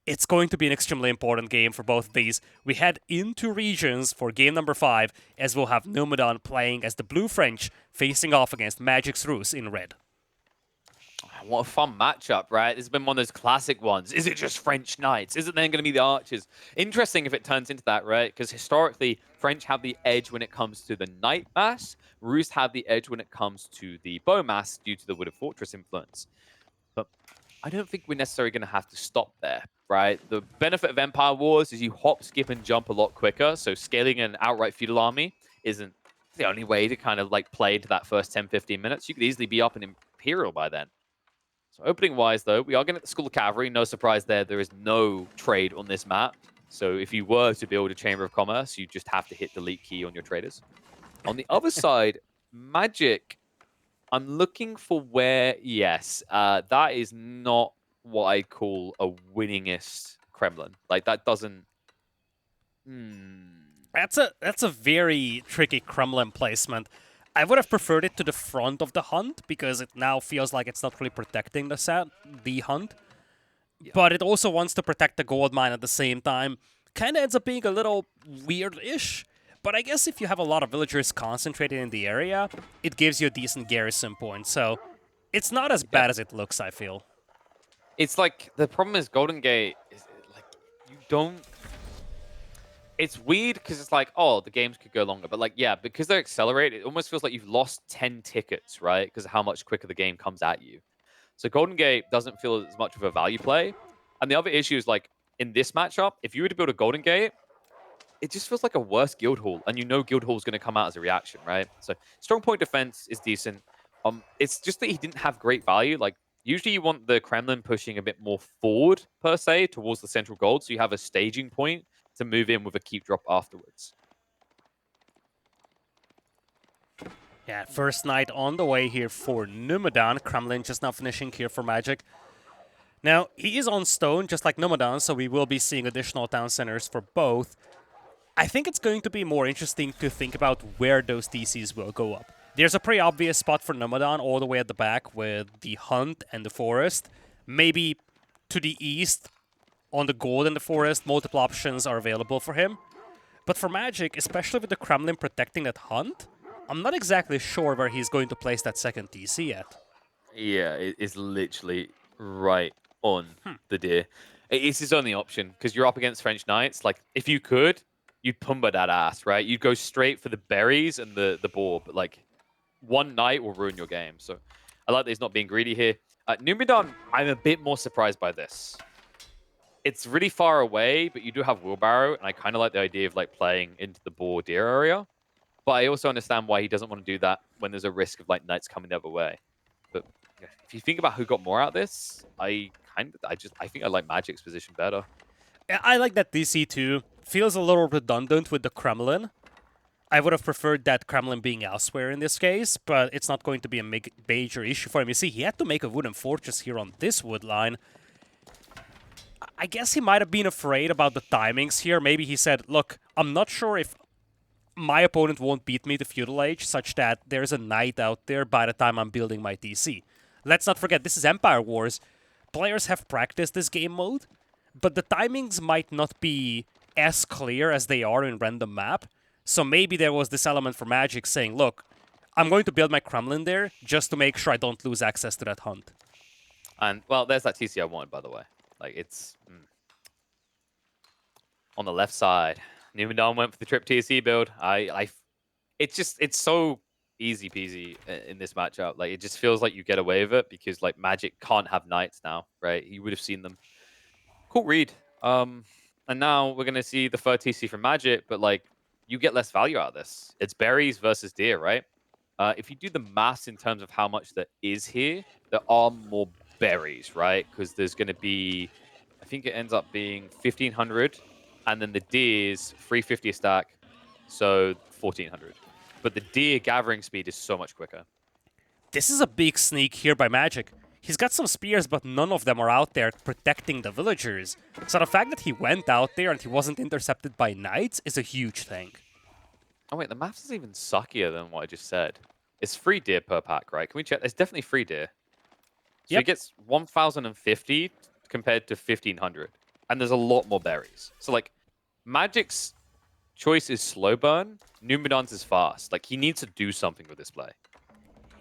it's going to be an extremely important game for both of these. We head into regions for game number 5, as we'll have Numudan playing as the Blue French, facing off against Magic's Rus in red. What a fun matchup, right? This has been one of those classic ones. Is it just French Knights? Is it then going to be the Archers? Interesting if it turns into that, right? Because historically, French have the edge when it comes to the Knight Mass. Rus have the edge when it comes to the Bow Mass due to the Wooded Fortress influence. But I don't think we're necessarily going to have to stop there, right? The benefit of Empire Wars is you hop, skip, and jump a lot quicker. So scaling an outright feudal army isn't the only way to kind of like play into that first 10, 15 minutes. You could easily be up in Imperial by then. So opening-wise, though, we are going to get the School of Cavalry. No surprise there. There is no trade on this map. So if you were to build a Chamber of Commerce, you just have to hit delete key on your traders. On the other side, Magic, I'm looking for where, yes, that is not what I call a winningest Kremlin. Like, that doesn't... That's a very tricky Kremlin placement. I would have preferred it to the front of the hunt, because it now feels like it's not really protecting the hunt. Yeah. But it also wants to protect the gold mine at the same time. Kind of ends up being a little weird-ish. But I guess if you have a lot of villagers concentrated in the area, it gives you a decent garrison point. So it's not as bad as it looks, I feel. It's like, the problem is Golden Gate is like, you don't... It's weird because it's like, oh, the games could go longer. But like, yeah, because they're accelerated, it almost feels like you've lost 10 tickets, right? Because of how much quicker the game comes at you. So Golden Gate doesn't feel as much of a value play. And the other issue is like, in this matchup, if you were to build a Golden Gate, it just feels like a worse Guild Hall. And you know Guild Hall is going to come out as a reaction, right? So strong point defense is decent. It's just that he didn't have great value. Like, usually you want the Kremlin pushing a bit more forward, per se, towards the central gold. So you have a staging point to move in with a keep drop afterwards. Yeah, first night on the way here for Numudan. Kremlin just now finishing here for Magic. Now, he is on stone, just like Numudan, so we will be seeing additional town centers for both. I think it's going to be more interesting to think about where those TCs will go up. There's a pretty obvious spot for Numudan all the way at the back with the Hunt and the Forest. Maybe to the east, on the gold and the forest, multiple options are available for him. But for Magic, especially with the Kremlin protecting that Hunt, I'm not exactly sure where he's going to place that second TC yet. Yeah, it's literally right on the deer. It's his only option, because you're up against French Knights. Like, if you could, you'd pumba that ass, right? You'd go straight for the berries and the boar, but like, one knight will ruin your game. So I like that he's not being greedy here. Numudan, I'm a bit more surprised by this. It's really far away, but you do have wheelbarrow, and I kind of like the idea of like playing into the boar deer area. But I also understand why he doesn't want to do that when there's a risk of like knights coming the other way. But if you think about who got more out of this, I think I like Magic's position better. I like that DC too. Feels a little redundant with the Kremlin. I would have preferred that Kremlin being elsewhere in this case, but it's not going to be a major issue for him. You see, he had to make a wooden fortress here on this wood line. I guess he might have been afraid about the timings here. Maybe he said, look, I'm not sure if my opponent won't beat me to Feudal Age, such that there's a knight out there by the time I'm building my TC. Let's not forget, this is Empire Wars. Players have practiced this game mode, but the timings might not be as clear as they are in random map. So maybe there was this element for Magic saying, look, I'm going to build my Kremlin there just to make sure I don't lose access to that hunt. And, well, there's that TC I wanted, by the way. Like, it's... On the left side, Numudan went for the trip TC build. It's so easy peasy in this matchup. Like, it just feels like you get away with it because, like, Magic can't have knights now, right? You would have seen them. Cool read. And now we're going to see the third TC from Magic, but, like, you get less value out of this. It's berries versus deer, right? If you do the maths in terms of how much there is here, there are more berries, right? Because there's going to be, I think it ends up being 1,500, and then the deer's 350 a stack, so 1,400. But the deer gathering speed is so much quicker. This is a big sneak here by Magic. He's got some spears, but none of them are out there protecting the villagers. So the fact that he went out there and he wasn't intercepted by knights is a huge thing. Oh wait, the maths is even suckier than what I just said. It's 3 deer per pack, right? Can we check? It's definitely 3 deer. So he gets 1,050 compared to 1,500. and there's a lot more berries. So like, Magic's choice is slow burn. Numudan's is fast. Like, he needs to do something with this play.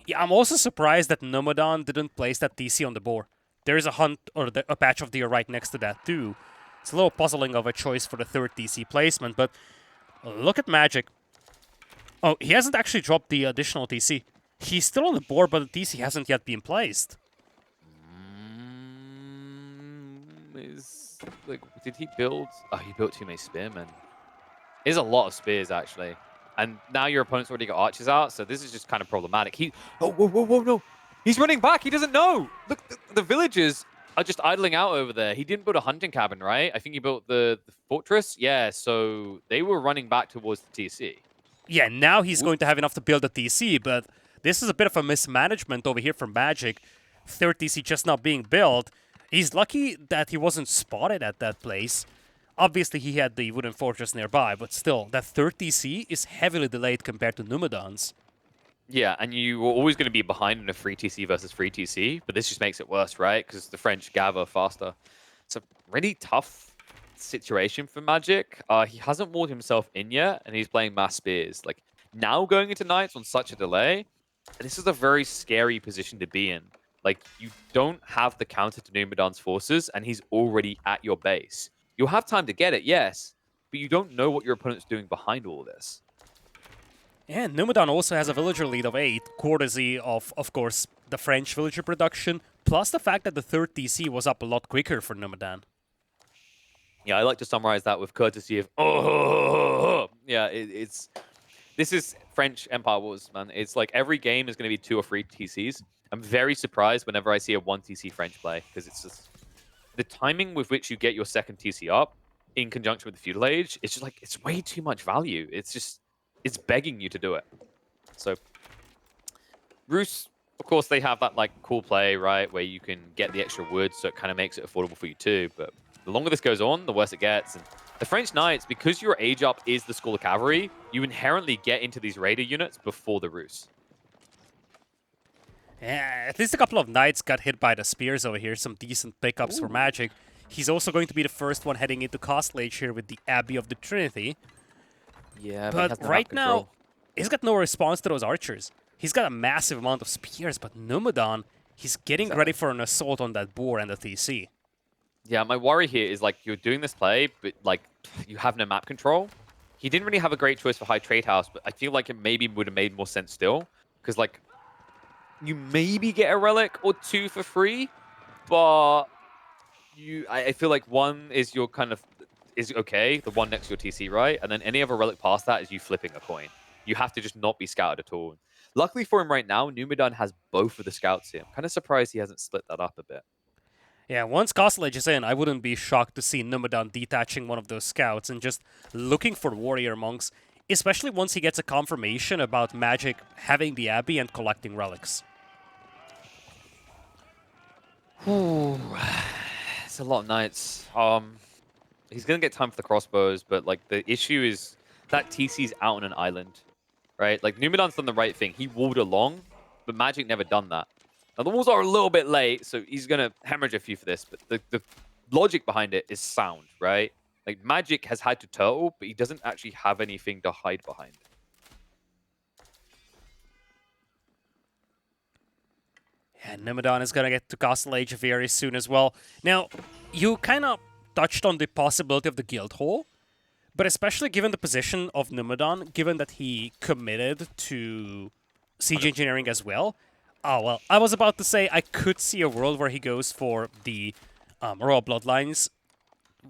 Yeah, I'm also surprised that Numudan didn't place that DC on the board. There is a hunt or a patch of deer right next to that too. It's a little puzzling of a choice for the third DC placement, but look at Magic. Oh, he hasn't actually dropped the additional DC. He's still on the board, but the DC hasn't yet been placed. Did he build? Oh, he built too many spearmen. There's a lot of spears, actually. And now your opponent's already got archers out, so this is just kind of problematic. Oh, whoa, whoa, whoa, no. He's running back. He doesn't know. Look, the villagers are just idling out over there. He didn't build a hunting cabin, right? I think he built the fortress. Yeah, so they were running back towards the TC. Yeah, now he's going to have enough to build a TC, but this is a bit of a mismanagement over here from Magic. Third TC just not being built. He's lucky that he wasn't spotted at that place. Obviously, he had the wooden fortress nearby, but still, that third TC is heavily delayed compared to Numudan's. Yeah, and you were always going to be behind in a free TC versus free TC, but this just makes it worse, right? Because the French gather faster. It's a really tough situation for Magic. He hasn't walled himself in yet, and he's playing mass spears. Like, now going into Knights on such a delay, this is a very scary position to be in. Like, you don't have the counter to Numudan's forces, and he's already at your base. You'll have time to get it, yes, but you don't know what your opponent's doing behind all this. And Numudan also has a villager lead of 8, courtesy of course, the French villager production, plus the fact that the third TC was up a lot quicker for Numudan. Yeah, I like to summarize that with courtesy of, oh, yeah, this is French Empire Wars, man. It's like every game is going to be 2 or 3 TCs. I'm very surprised whenever I see a 1 TC French play, because it's just the timing with which you get your second TC up in conjunction with the Feudal Age, it's just like, it's way too much value. It's begging you to do it. So, Rus, of course, they have that like cool play, right, where you can get the extra wood, so it kind of makes it affordable for you too. But the longer this goes on, the worse it gets. And the French Knights, because your age up is the School of Cavalry, you inherently get into these Raider units before the Rus. Yeah, at least a couple of Knights got hit by the spears over here, some decent pickups for Magic. He's also going to be the first one heading into Castle Age here with the Abbey of the Trinity. Yeah, but right now, he's got no response to those archers. He's got a massive amount of spears, but Numudan, he's getting ready for an assault on that boar and the TC. Yeah, my worry here is, like, you're doing this play, but, like, you have no map control. He didn't really have a great choice for High Trade House, but I feel like it maybe would have made more sense still. Because, like, you maybe get a relic or 2 for free, but I feel like 1 is your kind of is okay, the one next to your TC, right? And then any other relic past that is you flipping a coin. You have to just not be scouted at all. Luckily for him right now, Numudan has both of the scouts here. I'm kind of surprised he hasn't split that up a bit. Yeah, once Castle Age is in, I wouldn't be shocked to see Numudan detaching one of those scouts and just looking for warrior monks, especially once he gets a confirmation about Magic having the Abbey and collecting relics. Ooh, it's a lot of Knights. He's going to get time for the crossbows, but like the issue is that TC's out on an island, right? Like Numudan's done the right thing. He walled along, but Magic never done that. Now the walls are a little bit late, so he's going to hemorrhage a few for this, but the logic behind it is sound, right? Like Magic has had to turtle, but he doesn't actually have anything to hide behind. Yeah, Numudan is going to get to Castle Age very soon as well. Now, you kind of touched on the possibility of the guild hall, but especially given the position of Numudan, given that he committed to siege engineering as well. Oh, well, I was about to say I could see a world where he goes for the Royal Bloodlines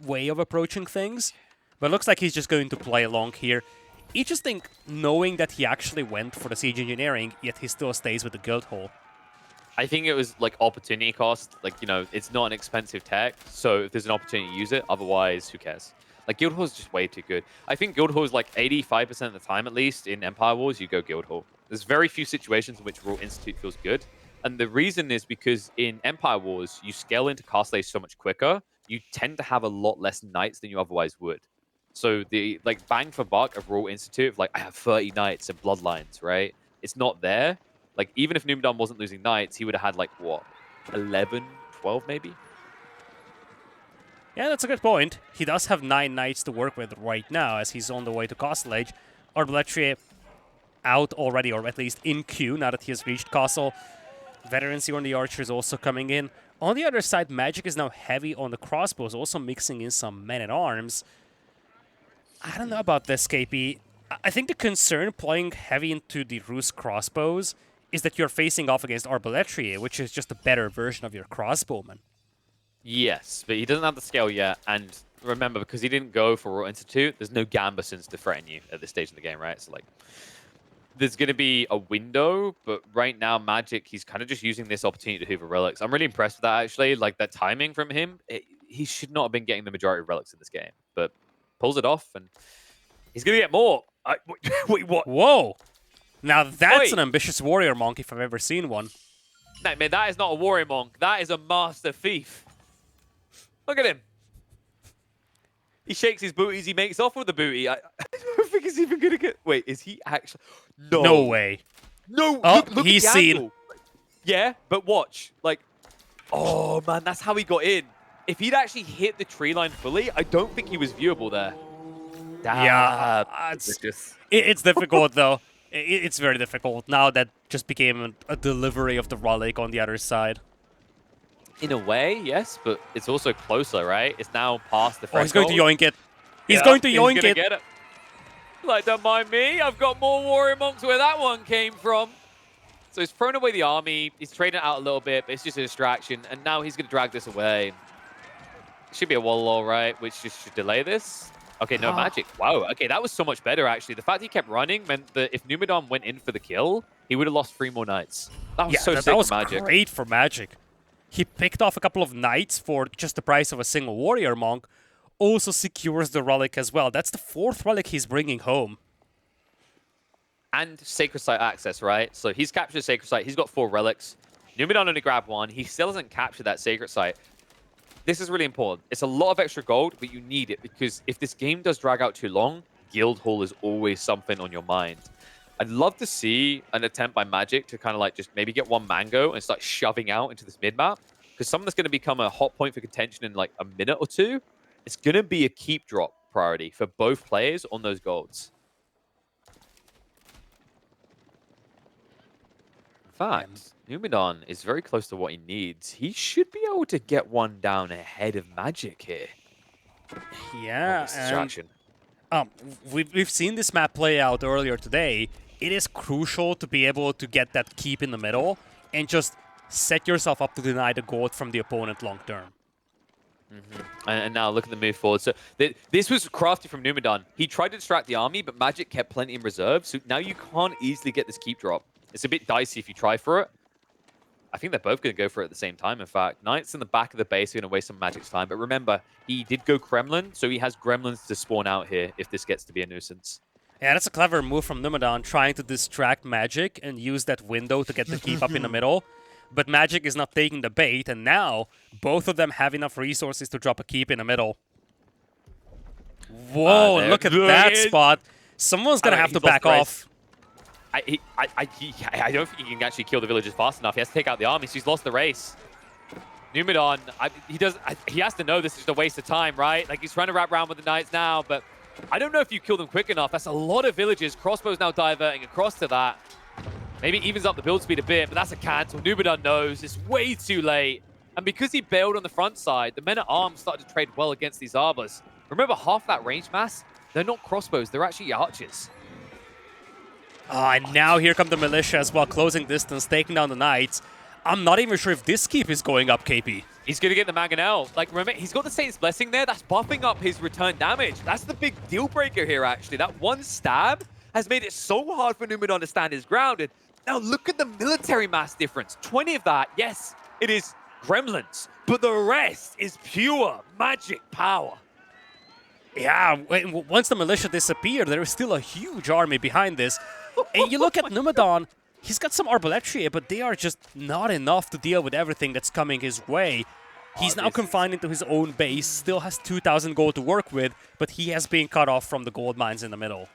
way of approaching things, but it looks like he's just going to play along here. Interesting knowing that he actually went for the siege engineering, yet he still stays with the guild hall. I think it was like opportunity cost. Like, you know, it's not an expensive tech, so if there's an opportunity to use it, otherwise, who cares? Like, Guildhall is just way too good. I think Guildhall is like 85% of the time, at least, in Empire Wars, you go Guildhall. There's very few situations in which Royal Institute feels good. And the reason is because in Empire Wars, you scale into Castle Age so much quicker, you tend to have a lot less knights than you otherwise would. So the like bang for buck of Royal Institute of like, I have 30 knights and bloodlines, right? It's not there. Like, even if Numudan wasn't losing knights, he would have had, like, what, 11, 12 maybe? Yeah, that's a good point. He does have 9 knights to work with right now as he's on the way to Castle Age. Arbaletier out already, or at least in queue now that he has reached Castle. Veterancy on the archers also coming in. On the other side, Magic is now heavy on the crossbows, also mixing in some men-at-arms. I don't know about this, KP. I think the concern playing heavy into the Rus crossbows is that you're facing off against Arbaletier, which is just a better version of your crossbowman. Yes, but he doesn't have the scale yet, and remember, because he didn't go for Royal Institute, there's no Gambesons to threaten you at this stage of the game, right? So, like, there's going to be a window, but right now, Magic, he's kind of just using this opportunity to hoover relics. I'm really impressed with that, actually. Like, that timing from him, he should not have been getting the majority of relics in this game, but pulls it off, and he's going to get more. Wait, what? Whoa! Now that's an ambitious warrior monk if I've ever seen one. No, man, that is not a warrior monk. That is a master thief. Look at him. He shakes his booties. He makes off with the booty. I don't think he's even going to get... Wait, is he actually... No. No way. No, oh, look he's at the seen. angle. Yeah, but watch. Like, oh, man, that's how he got in. If he'd actually hit the tree line fully, I don't think he was viewable there. Damn. Yeah, it's difficult, though. It's very difficult. Now that just became a delivery of the relic on the other side. In a way, yes, but it's also closer, right? It's now past the threshold. Oh, he's going to yoink it. He's going to yoink it. Get it. Like, don't mind me. I've got more warrior monks where that one came from. So he's thrown away the army. He's trading it out a little bit, but it's just a distraction. And now he's going to drag this away. Should be a wall all right, which just should delay this. Okay, no magic. Wow. Okay, that was so much better, actually. The fact he kept running meant that if Numudan went in for the kill, he would have lost 3 more knights. That was so sick that was for Magic. Great for Magic. He picked off a couple of knights for just the price of a single warrior monk. Also secures the relic as well. That's the 4th relic he's bringing home. And Sacred Site access, right? So he's captured Sacred Site. He's got 4 relics. Numudan only grabbed 1. He still hasn't captured that Sacred Site. This is really important. It's a lot of extra gold, but you need it because if this game does drag out too long, Guildhall is always something on your mind. I'd love to see an attempt by Magic to kind of like just maybe get 1 mango and start shoving out into this mid-map because something that's going to become a hot point for contention in like a minute or 2. It's going to be a keep drop priority for both players on those golds. In fact, Numudan is very close to what he needs. He should be able to get 1 down ahead of Magic here. Yeah, distraction. We've seen this map play out earlier today. It is crucial to be able to get that keep in the middle and just set yourself up to deny the gold from the opponent long term. And now look at the move forward. So this was crafty from Numudan. He tried to distract the army, but Magic kept plenty in reserve. So now you can't easily get this keep drop. It's a bit dicey if you try for it. I think they're both going to go for it at the same time, in fact. Knights in the back of the base are going to waste some Magic's time. But remember, he did go Kremlin, so he has gremlins to spawn out here if this gets to be a nuisance. Yeah, that's a clever move from Numudan, trying to distract Magic and use that window to get the keep up in the middle. But Magic is not taking the bait, and now both of them have enough resources to drop a keep in the middle. Whoa, look at that spot. Someone's going to have to back off. I don't think he can actually kill the villagers fast enough. He has to take out the army, so he's lost the race. Numudan, he has to know this is just a waste of time, right? Like, he's trying to wrap around with the knights now, but I don't know if you kill them quick enough. That's a lot of villagers. Crossbow's now diverting across to that. Maybe it evens up the build speed a bit, but that's a cancel. Numudan knows it's way too late. And because he bailed on the front side, the men-at-arms started to trade well against these arbors. Remember, half that range mass, they're not crossbows, they're actually archers. And now here come the militia as well, closing distance, taking down the knights. I'm not even sure if this keep is going up, KP. He's going to get the Mangonel. Like, remember, he's got the Saint's Blessing there. That's buffing up his return damage. That's the big deal breaker here, actually. That 1 stab has made it so hard for Numudan to stand his ground. And now look at the military mass difference. 20 of that, yes, it is gremlins. But the rest is pure magic power. Yeah, once the militia disappear, there is still a huge army behind this. And you look at Numudan, he's got some Arbaletier, but they are just not enough to deal with everything that's coming his way. He's now confined into his own base, still has 2,000 gold to work with, but he has been cut off from the gold mines in the middle.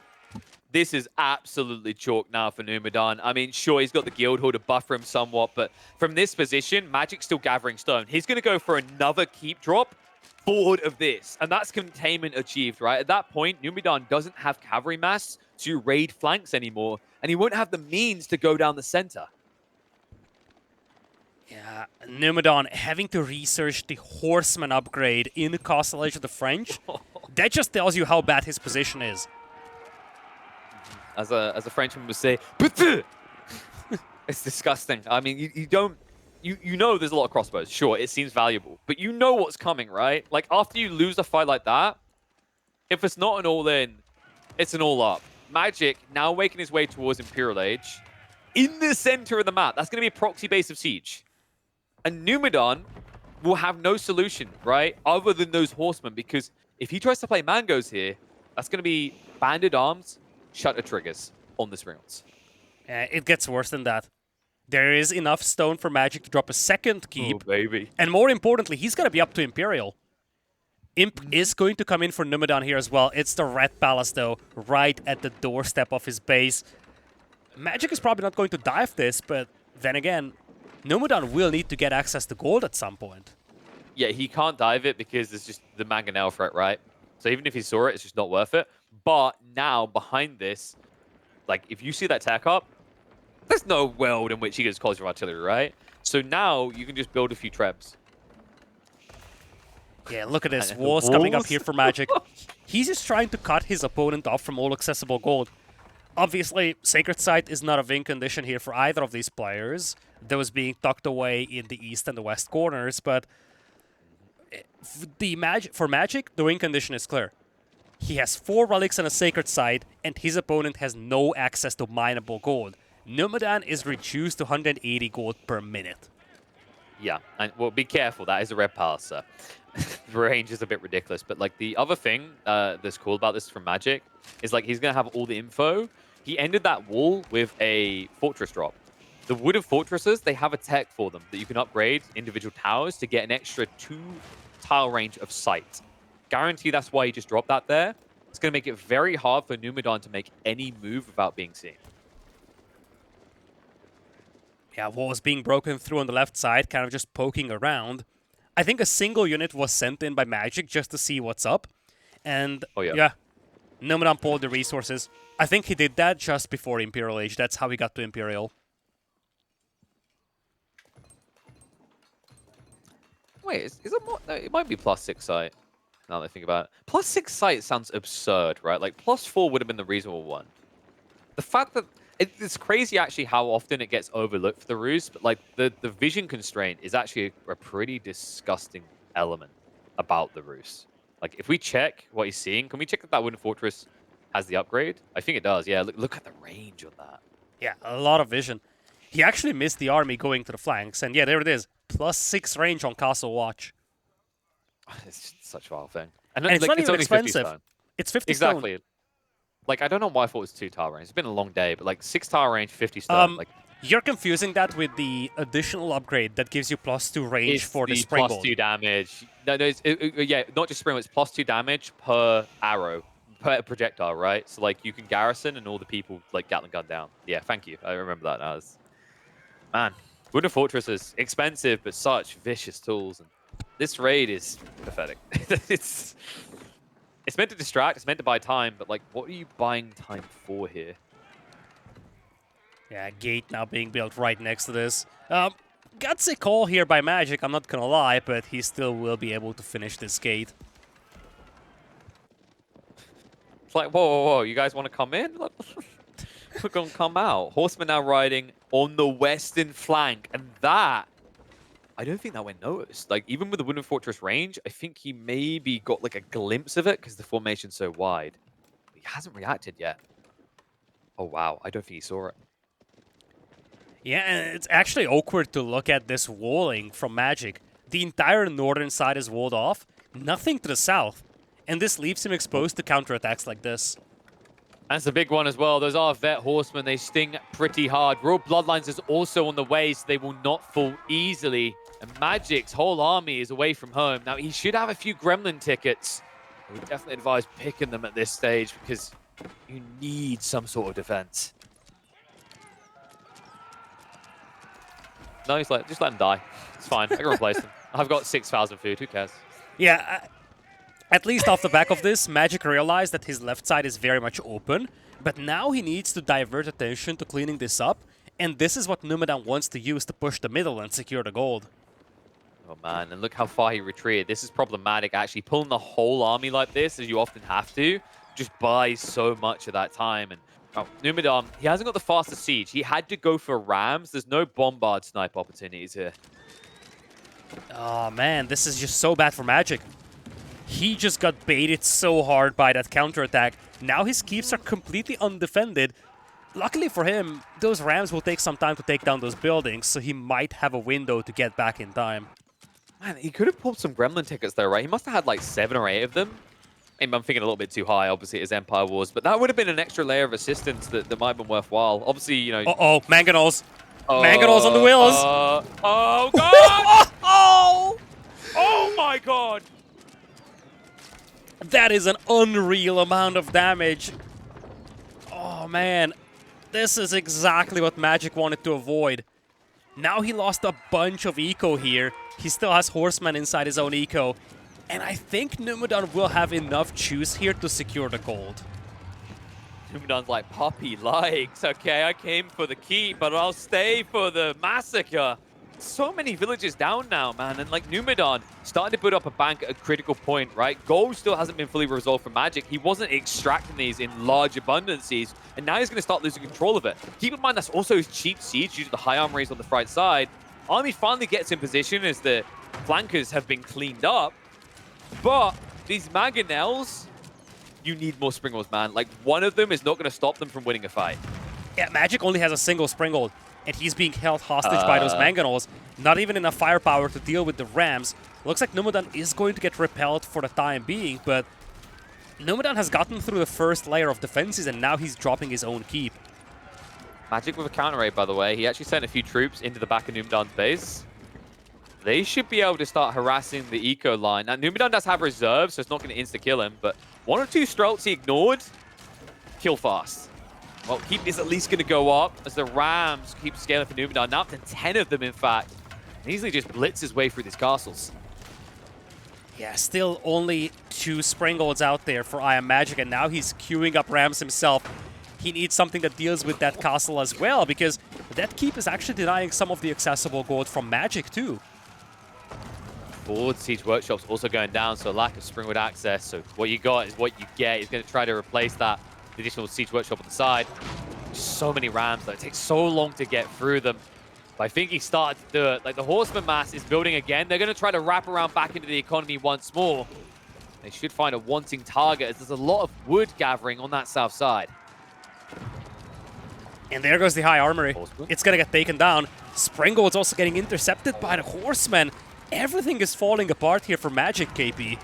This is absolutely chalk now for Numudan. I mean, sure, he's got the Guildhall to buffer him somewhat, but from this position, Magic's still gathering stone. He's going to go for another keep drop forward of this. And that's containment achieved, right? At that point, Numudan doesn't have cavalry mass to raid flanks anymore, and he won't have the means to go down the center. Yeah, Numudan having to research the Horseman upgrade in the Castle Edge of the French. That just tells you how bad his position is. As a Frenchman would say, Putain! It's disgusting. I mean, you know there's a lot of crossbows. Sure, it seems valuable, but you know what's coming, right? Like, after you lose a fight like that, if it's not an all-in, it's an all-up. Magic now making his way towards Imperial Age. In the center of the map, that's going to be a proxy base of siege. And Numudan will have no solution, right, other than those horsemen, because if he tries to play mangoes here, that's going to be banded arms, shutter triggers on this rounds. It gets worse than that. There is enough stone for Magic to drop a second keep. Oh, baby. And more importantly, he's going to be up to Imperial. Imp is going to come in for Numudan here as well. It's the Red Palace, though, right at the doorstep of his base. Magic is probably not going to dive this, but then again, Numudan will need to get access to gold at some point. Yeah, he can't dive it because there's just the mangonel threat, right? So even if he saw it, it's just not worth it. But now, behind this, like, if you see that tech up, there's no world in which he gets calls your artillery, right? So now you can just build a few trebs. Yeah, look at this. Walls coming up here for Magic. He's just trying to cut his opponent off from all accessible gold. Obviously, Sacred Site is not a win condition here for either of these players. Those being tucked away in the east and the west corners, but for Magic, the win condition is clear. He has 4 relics and a Sacred Site, and his opponent has no access to mineable gold. Numudan is reduced to 180 gold per minute. Yeah, and well, be careful. That is a Red Palace, sir. The range is a bit ridiculous, but like the other thing that's cool about this from Magic is like he's gonna have all the info. He ended that wall with a fortress drop. The wooden fortresses, they have a tech for them that you can upgrade individual towers to get an extra 2 tile range of sight. Guarantee that's why he just dropped that there. It's gonna make it very hard for Numudan to make any move without being seen. Yeah, walls being broken through on the left side, kind of just poking around. I think a single unit was sent in by Magic just to see what's up. And yeah, Numudan pulled the resources. I think he did that just before Imperial Age. That's how he got to Imperial. Wait, is it more? No, it might be +6 sight. Now that I think about it. +6 sight sounds absurd, right? Like +4 would have been the reasonable one. The fact that it's crazy actually how often it gets overlooked for the ruse, but like the vision constraint is actually a pretty disgusting element about the ruse. Like if we check what he's seeing, can we check that that wooden fortress has the upgrade? I think it does. Yeah, look at the range on that. Yeah, a lot of vision. He actually missed the army going to the flanks, and yeah, there it is. +6 range on Castle Watch. It's just such a wild thing. And it's like, not it's even only expensive. 50 stone. It's 50 Exactly. stone. Like, I don't know why I thought it was 2 tower range. It's been a long day, but like 6 tower range, 50 stone. Like, you're confusing that with the additional upgrade that gives you +2 range for the springboard. +2 damage. No, yeah, not just springboard. It's +2 damage per arrow, per projectile, right? So like you can garrison and all the people like Gatling gun down. Yeah, thank you. I remember that now. Man, wooden fortress is expensive, but such vicious tools. And this raid is pathetic. It's meant to distract, it's meant to buy time, but like, what are you buying time for here? Yeah, gate now being built right next to this. Gutsy call here by Magic, I'm not gonna lie, but he still will be able to finish this gate. It's like, whoa, you guys want to come in? We're going to come out. Horsemen now riding on the western flank, and that, I don't think that went noticed. Like, even with the wooden fortress range, I think he maybe got like a glimpse of it because the formation's so wide. But he hasn't reacted yet. Oh, wow. I don't think he saw it. Yeah, and it's actually awkward to look at this walling from Magic. The entire northern side is walled off, nothing to the south. And this leaves him exposed to counterattacks like this. That's a big one as well. Those are vet horsemen. They sting pretty hard. Royal Bloodlines is also on the way, so they will not fall easily. And Magic's whole army is away from home. Now, he should have a few Gremlin tickets. I would definitely advise picking them at this stage because you need some sort of defense. No, he's like, just let him die. It's fine. I can replace him. I've got 6,000 food. Who cares? Yeah, at least off the back of this, Magic realized that his left side is very much open, but now he needs to divert attention to cleaning this up, and this is what Numudan wants to use to push the middle and secure the gold. Oh man, and look how far he retreated. This is problematic, actually. Pulling the whole army like this, as you often have to, just buys so much of that time. And Numudan, he hasn't got the fastest siege. He had to go for rams. There's no bombard snipe opportunities here. Oh man, this is just so bad for Magic. He just got baited so hard by that counterattack. Now his keeps are completely undefended. Luckily for him, those rams will take some time to take down those buildings, so he might have a window to get back in time. Man, he could have pulled some gremlin tickets though, right? He must have had like 7 or 8 of them. Maybe I'm thinking a little bit too high, obviously, it is Empire Wars, but that would have been an extra layer of assistance that might have been worthwhile. Obviously, you know... Uh-oh, Mangonels. Mangonels on the wheels. Oh, God! Oh! Oh, my God! That is an unreal amount of damage. Oh, man. This is exactly what Magic wanted to avoid. Now he lost a bunch of eco here. He still has Horseman inside his own eco. And I think Numudan will have enough juice here to secure the gold. Numudan's like, puppy likes. Okay, I came for the keep, but I'll stay for the massacre. So many villages down now, man. And like Numudan starting to put up a bank at a critical point, right? Gold still hasn't been fully resolved for Magic. He wasn't extracting these in large abundances, and now he's going to start losing control of it. Keep in mind, that's also his cheap siege due to the high armor raise on the right side. Army finally gets in position as the flankers have been cleaned up. But these Mangonels, you need more Springolds, man. Like, one of them is not going to stop them from winning a fight. Yeah, Magic only has a single Springald, and he's being held hostage by those Mangonels. Not even enough firepower to deal with the Rams. Looks like Numudan is going to get repelled for the time being, but Numudan has gotten through the first layer of defenses, and now he's dropping his own keep. Magic with a counter raid, by the way. He actually sent a few troops into the back of Numudan's base. They should be able to start harassing the eco line. Now, Numudan does have reserves, so it's not going to insta-kill him, but 1 or 2 Strelts he ignored. Kill fast. Well, keep is at least going to go up as the Rams keep scaling for Numudan. Now up to 10 of them, in fact. And easily just blitz his way through these castles. Yeah, still only 2 Springolds out there for IamMagic, and now he's queuing up Rams himself. He needs something that deals with that castle as well, because that keep is actually denying some of the accessible gold from Magic too. Forward Siege Workshop's also going down, so lack of Springwood access. So what you got is what you get. He's going to try to replace that additional Siege Workshop on the side. Just so many Rams, though. It takes so long to get through them. But I think he started to do it. Like, the Horseman mass is building again. They're going to try to wrap around back into the economy once more. They should find a wanting target, as there's a lot of wood gathering on that south side. And there goes the high armory. Horseman. It's going to get taken down. Springold's also getting intercepted by the Horsemen. Everything is falling apart here for Magic, KP.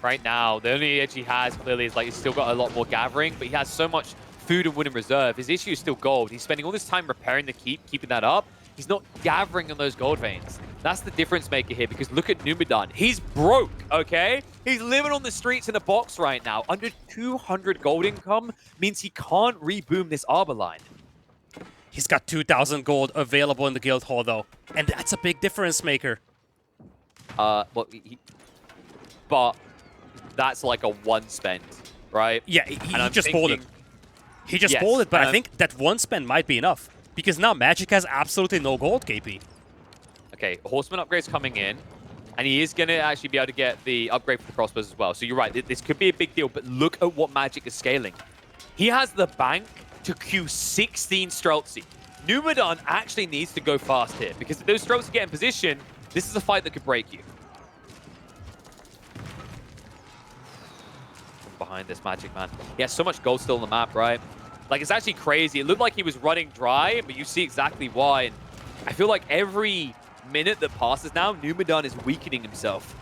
Right now, the only edge he has clearly is like he's still got a lot more gathering, but he has so much food and wood in reserve. His issue is still gold. He's spending all this time repairing the keep, keeping that up. He's not gathering on those gold veins. That's the difference maker here, because look at Numudan. He's broke, okay? He's living on the streets in a box right now. Under 200 gold income means he can't reboom this arbor line. He's got 2,000 gold available in the guild hall, though. And that's a big difference maker. But that's like a 1 spend, right? Yeah, he just pulled it. He just pulled it, but I think that 1 spend might be enough. Because now Magic has absolutely no gold, KP. Okay, Horseman upgrade's coming in. And he is going to actually be able to get the upgrade for the crossbows as well. So you're right, this could be a big deal, but look at what Magic is scaling. He has the bank to queue 16 Streltsy. Numudan actually needs to go fast here, because if those Streltsy get in position, this is a fight that could break you. Behind this Magic, man. He has so much gold still on the map, right? Like, it's actually crazy. It looked like he was running dry, but you see exactly why. And I feel like every minute that passes now, Numudan is weakening himself.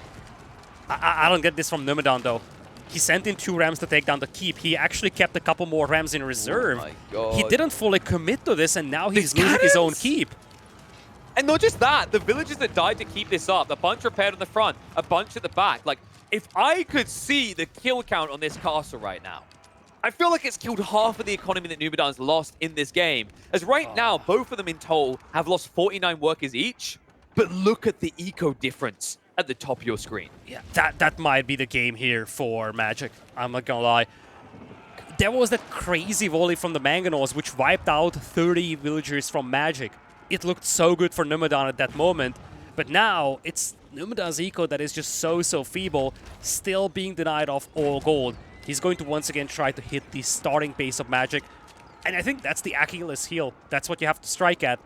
I don't get this from Numudan, though. He sent in 2 Rams to take down the keep. He actually kept a couple more Rams in reserve. Oh my God. He didn't fully commit to this, and now he's losing his own keep. And not just that, the villagers that died to keep this up, a bunch repaired on the front, a bunch at the back. Like, if I could see the kill count on this castle right now, I feel like it's killed half of the economy that Numudan's lost in this game. As right now, both of them in total have lost 49 workers each. But look at the eco difference. at the top of your screen. Yeah, that might be the game here for Magic. I'm not gonna lie. There was that crazy volley from the Mangonels which wiped out 30 villagers from Magic. It looked so good for Numudan at that moment, but now it's Numudan's eco that is just so feeble, still being denied of all gold. He's going to once again try to hit the starting base of Magic, and I think that's the Achilles heel. That's what you have to strike at.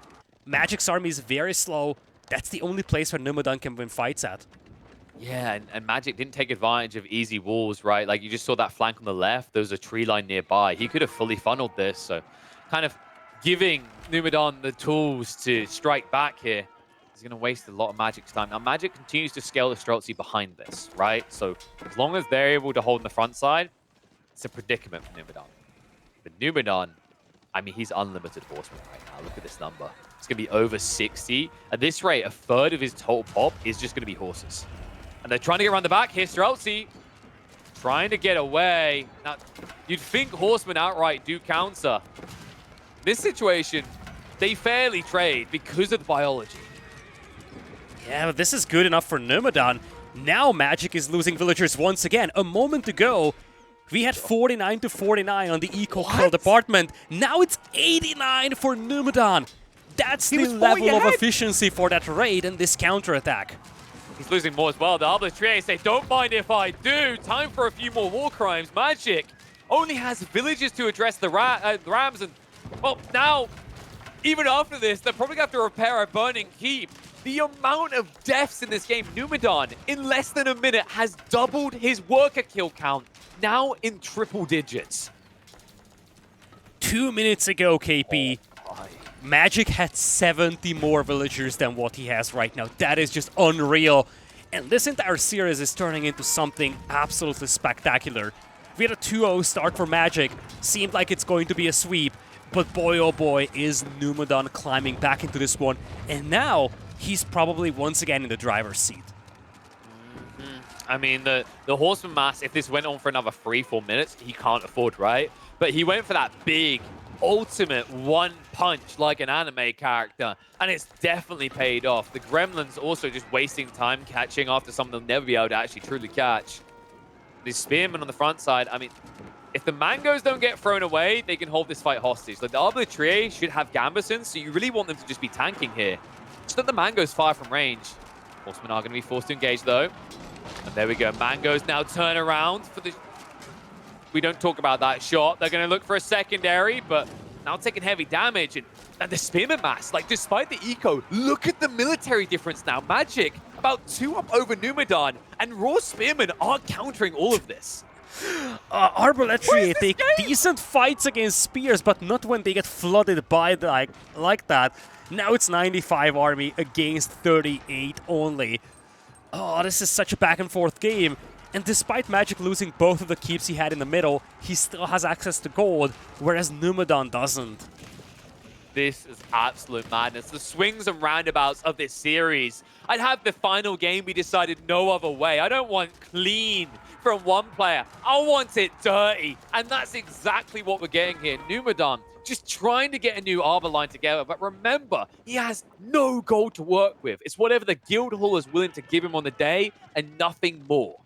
Magic's army is very slow. That's the only place where Numudan can win fights at. Yeah, and Magic didn't take advantage of easy walls, right? Like, you just saw that flank on the left. There was a tree line nearby. He could have fully funneled this, so kind of giving Numudan the tools to strike back here is going to waste a lot of Magic's time. Now, Magic continues to scale the Streltsy behind this, right? So as long as they're able to hold on the front side, it's a predicament for Numudan. But Numudan, I mean, he's unlimited horseman right now. Look at this number. It's going to be over 60. At this rate, a third of his total pop is just going to be horses. And they're trying to get around the back here. Streltsy trying to get away. Now, you'd think horsemen outright do counter. This situation, they fairly trade because of the biology. Yeah, but this is good enough for Numudan. Now Magic is losing villagers once again. A moment ago, we had 49 to 49 on the eco kill department. Now it's 89 for Numudan. That's the level of efficiency for that raid and this counterattack. He's losing more as well. The Arbitrator say, don't mind if I do. Time for a few more war crimes. Magic only has villages to address the Rams. And, well, now, even after this, they're probably going to have to repair a burning keep. The amount of deaths in this game, Numudan, in less than a minute, has doubled his worker kill count, now in triple digits. 2 minutes ago, KP, Magic had 70 more villagers than what he has right now. That is just unreal. And this entire series is turning into something absolutely spectacular. We had a 2-0 start for Magic. Seemed like it's going to be a sweep. But boy, oh boy, is Numudan climbing back into this one. And now, he's probably once again in the driver's seat. I mean, the Horseman Mass, if this went on for another 3-4 minutes, he can't afford, right? But he went for that big, ultimate one punch like an anime character, and it's definitely paid off. The Gremlins also just wasting time catching after something they'll never be able to actually truly catch. The Spearmen on the front side, I mean, if the Mangoes don't get thrown away, they can hold this fight hostage. Like, the Arbitrator should have Gambesons, so you really want them to just be tanking here. Just that the Mangoes fire from range. Horsemen are going to be forced to engage, though. And there we go. Mangoes now turn around for the... We don't talk about that shot. They're going to look for a secondary, but now taking heavy damage. And the Spearman Mass, like, despite the eco, look at the military difference now. Magic, about 2 up over Numudan, and Raw Spearmen are countering all of this. Arbaletry take decent fights against Spears, but not when they get flooded by like that. Now it's 95 army against 38 only. Oh, this is such a back and forth game. And despite Magic losing both of the keeps he had in the middle, he still has access to gold, whereas Numudan doesn't. This is absolute madness. The swings and roundabouts of this series. I'd have the final game be decided no other way. I don't want clean from one player. I want it dirty. And that's exactly what we're getting here. Numudan just trying to get a new Arbor line together. But remember, he has no gold to work with. It's whatever the Guildhall is willing to give him on the day and nothing more.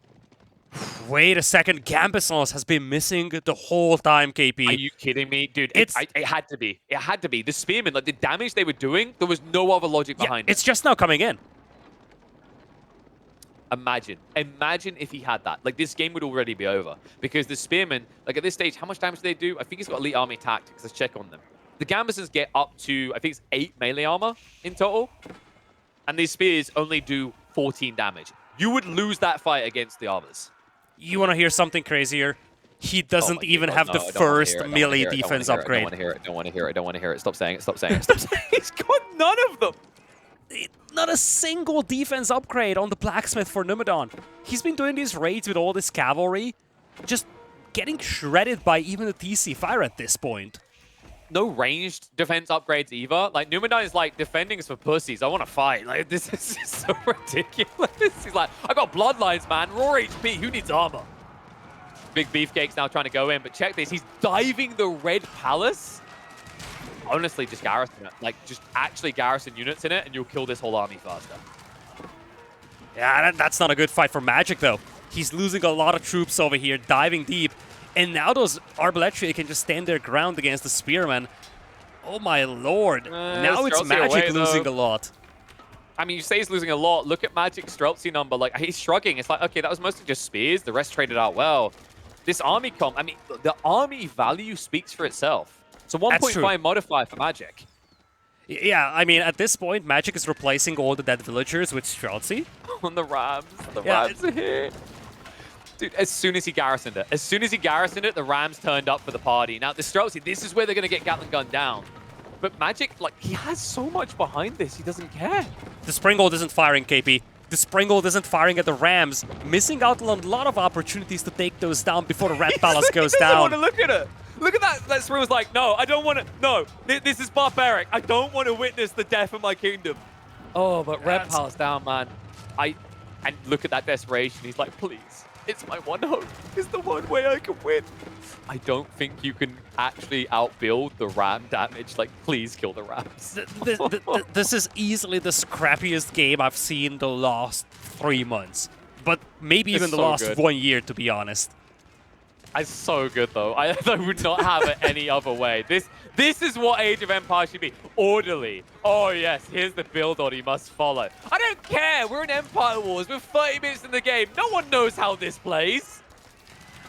Wait a second, Gambesons has been missing the whole time, KP. Are you kidding me? Dude, it had to be. It had to be. The Spearmen, like the damage they were doing, there was no other logic behind it. It's just now coming in. Imagine if he had that. Like, this game would already be over. Because the Spearmen, like at this stage, how much damage do they do? I think he's got elite army tactics. Let's check on them. The Gambesons get up to, I think it's 8 melee armor in total. And these Spears only do 14 damage. You would lose that fight against the Arbors. You want to hear something crazier? He doesn't even have the first melee defense upgrade. I don't want to hear it. Stop saying it. Stop saying it. He's got none of them. Not a single defense upgrade on the Blacksmith for Numudan. He's been doing these raids with all this cavalry, just getting shredded by even the TC fire at this point. No ranged defense upgrades either. Like, Numudan is like, defending is for pussies. I want to fight. Like, this is so ridiculous. He's like, I got bloodlines, man. Raw HP. Who needs armor? Big Beefcake's now trying to go in, but check this. He's diving the Red Palace. Honestly, just garrison it. Like, just actually garrison units in it, and you'll kill this whole army faster. Yeah, that's not a good fight for Magic, though. He's losing a lot of troops over here, diving deep. And now those Arbaletri can just stand their ground against the Spearman. Oh my lord. Now it's Streltsy Magic away, losing though. a lot. I mean, you say he's losing a lot. Look at Magic's Streltsy number. Like, he's shrugging. It's like, okay, that was mostly just spears. The rest traded out well. This army comp, I mean, the army value speaks for itself. So 1.5 modifier for Magic. Yeah, I mean, at this point, Magic is replacing all the dead villagers with Streltsy. On the Rams. The Rams are here. Dude, as soon as he garrisoned it, the Rams turned up for the party. Now, the Streltsy, this is where they're going to get Gatling Gun down. But Magic, like, he has so much behind this, he doesn't care. The Springald isn't firing, KP. The Springald isn't firing at the Rams, missing out on a lot of opportunities to take those down before the Red Palace goes down. I want to look at it. Look at that. That Springald's like, no, I don't want to. No, this is barbaric. I don't want to witness the death of my kingdom. Oh, but Red Palace down, man. And look at that desperation. He's like, please. It's my one hope. It's the one way I can win. I don't think you can actually outbuild the Ram damage. Like, please kill the Rams. This is easily the scrappiest game I've seen the last 3 months. But maybe even the last 1 year, to be honest. It's so good, though. I would not have it any other way. This is what Age of Empires should be. Orderly. Oh, yes. Here's the build order you must follow. I don't care. We're in Empire Wars. We're 30 minutes in the game. No one knows how this plays.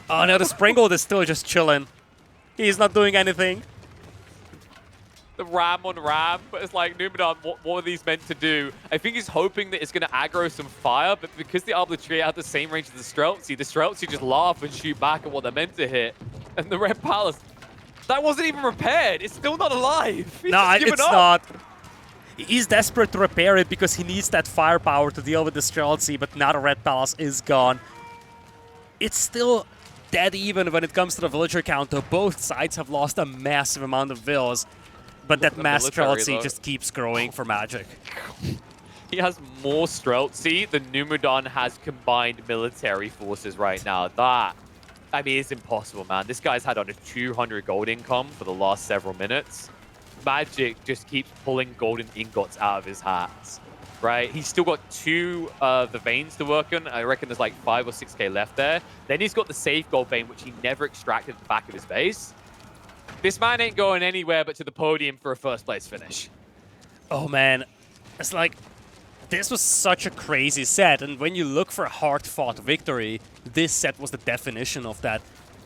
Oh, no. The Springald is still just chilling. He's not doing anything. The Ram on Ram, but it's like, Numudan, what are these meant to do? I think he's hoping that it's going to aggro some fire, but because the Arbaletri have the same range as the Streltsy just laugh and shoot back at what they're meant to hit. And the Red Palace, that wasn't even repaired. It's still not alive. No, it's not. He's desperate to repair it because he needs that firepower to deal with the Streltsy, but now the Red Palace is gone. It's still dead even when it comes to the villager count, though. Both sides have lost a massive amount of vills. But that mass Streltsy just keeps growing for Magic. He has more Streltsy than Numudan has combined military forces right now. That, I mean, it's impossible, man. This guy's had under 200 gold income for the last several minutes. Magic just keeps pulling golden ingots out of his hats, right? He's still got 2 of the veins to work on. I reckon there's like 5 or 6k left there. Then he's got the safe gold vein, which he never extracted at the back of his base. This man ain't going anywhere but to the podium for a first place finish. Oh man, it's like, this was such a crazy set, and when you look for a hard-fought victory, this set was the definition of that.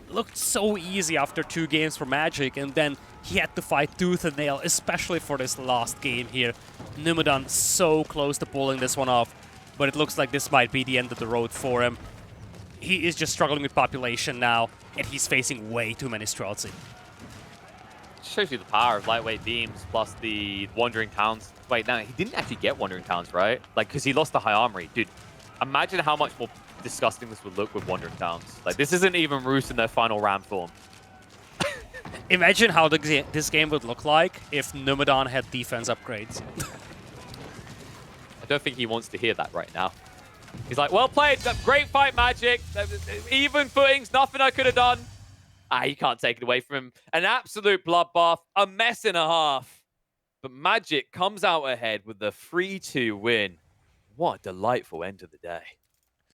It looked so easy after 2 games for Magic, and then he had to fight tooth and nail, especially for this last game here. Numudan so close to pulling this one off, but it looks like this might be the end of the road for him. He is just struggling with population now, and he's facing way too many Streltsy. Shows you the power of lightweight beams plus the Wandering Towns. Wait, no, he didn't actually get Wandering Towns, right? Like, because he lost the High Armory. Dude, imagine how much more disgusting this would look with Wandering Towns. Like, this isn't even Roos in their final Ram form. Imagine how this game would look like if Numudan had defense upgrades. I don't think he wants to hear that right now. He's like, well played, great fight, Magic. Even footings, nothing I could have done. You can't take it away from him. An absolute bloodbath, a mess and a half. But Magic comes out ahead with the 3-2 win. What a delightful end to the day.